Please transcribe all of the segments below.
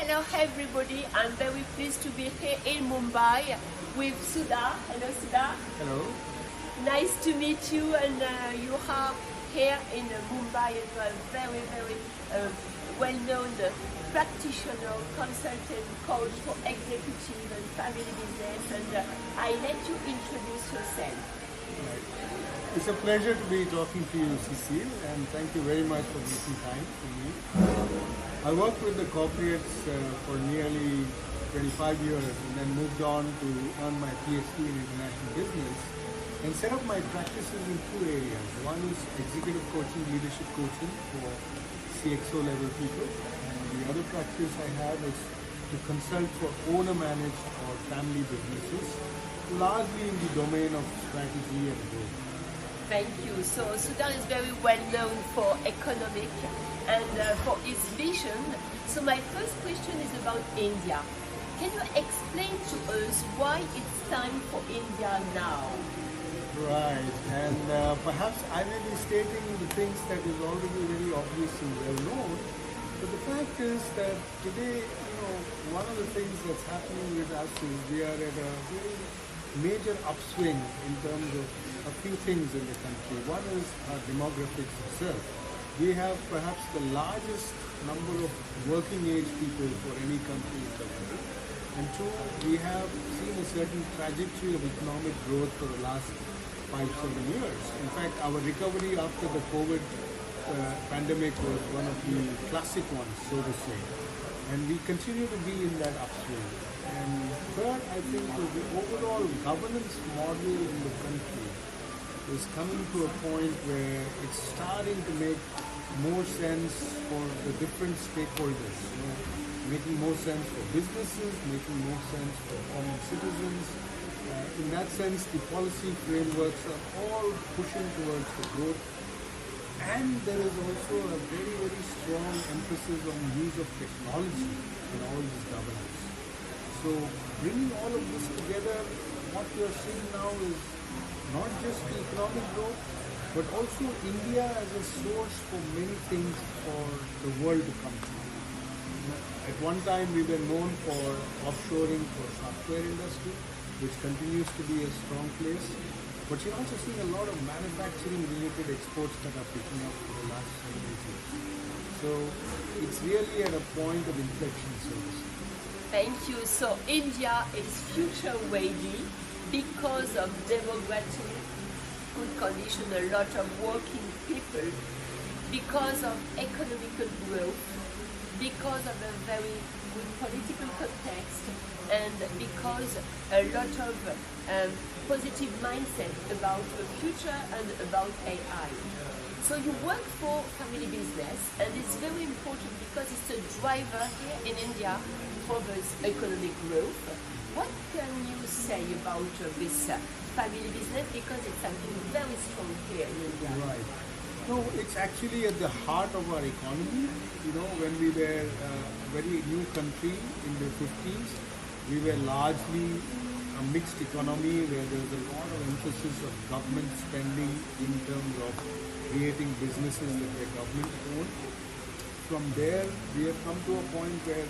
Hello everybody, I'm very pleased to be here in Mumbai with Sundar. Hello Sundar. Hello. Nice to meet you, and you are here in Mumbai, and you are very, very well-known practitioner, consultant, coach for executive and family business, and I let you introduce yourself. Right. It's a pleasure to be talking to you, Cecile, and thank you very much for making time for me. I worked with the corporates for nearly 25 years and then moved on to earn my PhD in international business and set up my practices in two areas. One is executive coaching, leadership coaching for CXO level people, and the other practice I have is to consult for owner-managed or family businesses, largely in the domain of strategy and growth. Thank you. So Sundar is very well known for economic and for his vision. So my first question is about India. Can you explain to us why it's time for India now? Right, and perhaps I may be stating the things that is already very obvious and well known, but the fact is that today, one of the things that's happening with us is we are at a very major upswing in terms of a few things in the country. One is our demographics itself. We have perhaps the largest number of working age people for any country in the world. And two, we have seen a certain trajectory of economic growth for the last 5-7 years. In fact, our recovery after the COVID pandemic was one of the classic ones, so to say. And we continue to be in that upswing. And third, I think the overall governance model in the country is coming to a point where it's starting to make more sense for the different stakeholders, making more sense for businesses, making more sense for common citizens. In that sense, the policy frameworks are all pushing towards the growth. And there is also a very, very strong emphasis on use of technology in all this governance. So bringing all of this together, what we are seeing now is not just the economic growth, but also India as a source for many things for the world to come to. At one time we were known for offshoring for software industry, which continues to be a strong place. But you're also seeing a lot of manufacturing related exports that are picking up for the last 7 years. So it's really at a point of inflection, so to say. Thank you. So India is future ready because of demographic good condition, a lot of working people, because of economical growth, because of a very good political context, and because a lot of positive mindset about the future and about AI. So you work for family business, and it's very important because it's a driver here in India for this economic growth. What can you say about this family business, because it's something very strong here in India? Right. No, it's actually at the heart of our economy. When we were a very new country in the 50s, we were largely a mixed economy where there was a lot of emphasis of government spending in terms of creating businesses that were government owned. From there, we have come to a point where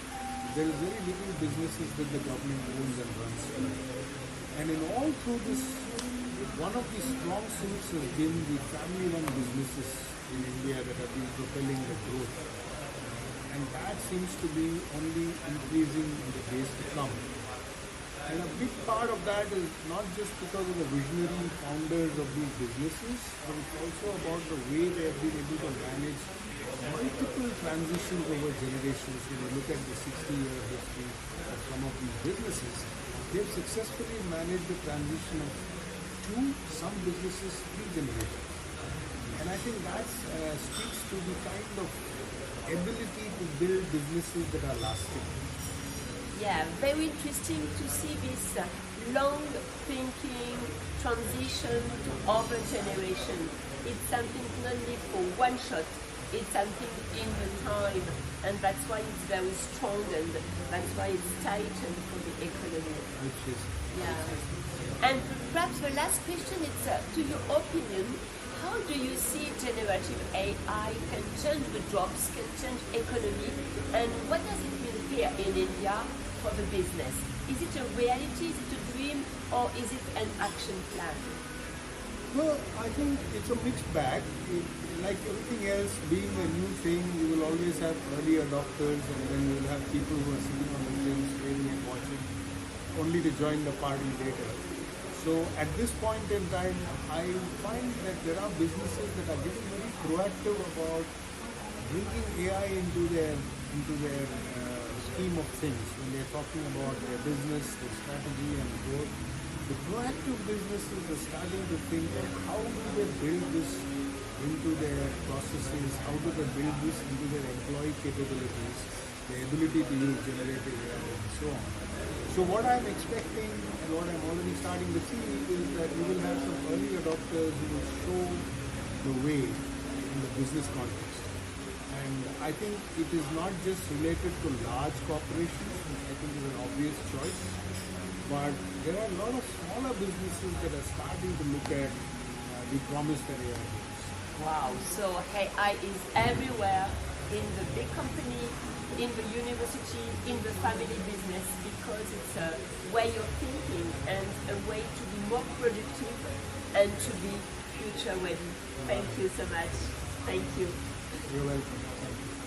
there is very little businesses that the government owns and runs. And in all through this, one of the strong suits has been the family-run businesses in India that have been propelling the growth. And that seems to be only increasing in the days to come. And a big part of that is not just because of the visionary founders of these businesses, but it's also about the way they have been able to manage multiple transitions over generations. When you look at the 60-year history of some of these businesses, they've successfully managed the transition of some businesses 3 generations. And I think that speaks to the kind of ability to build businesses that are lasting. Yeah, very interesting to see this long thinking transition to other generation. It's something not only for one shot, it's something in the time, and that's why it's very strong, and that's why it's tightened for the economy. Which is yeah. And perhaps the last question is, to your opinion, how do you see generative AI can change the jobs, can change economy, and what does it mean here in India for the business? Is it a reality, is it a dream, or is it an action plan? Well, I think it's a mixed bag. Like everything else, being a new thing, you will always have early adopters, and then you will have people who are sitting on the fence waiting and watching, only to join the party later. So at this point in time, I find that there are businesses that are getting very proactive about bringing AI into their scheme of things when they're talking about their business, their strategy, and growth. The proactive businesses are starting to think of how do they build this into their processes, how do they build this into their employee capabilities, the ability to use generative AI and so on. So what I'm expecting and what I'm already starting to see is that we will have some early adopters who will show the way in the business context. And I think it is not just related to large corporations, which I think is an obvious choice, but there are a lot of smaller businesses that are starting to look at the promise that AI brings. Wow, so AI is everywhere, in the big company, in the university, in the family business, because it's a way of thinking and a way to be more productive and to be future ready. Thank you so much. Thank you. You're welcome. Thank you.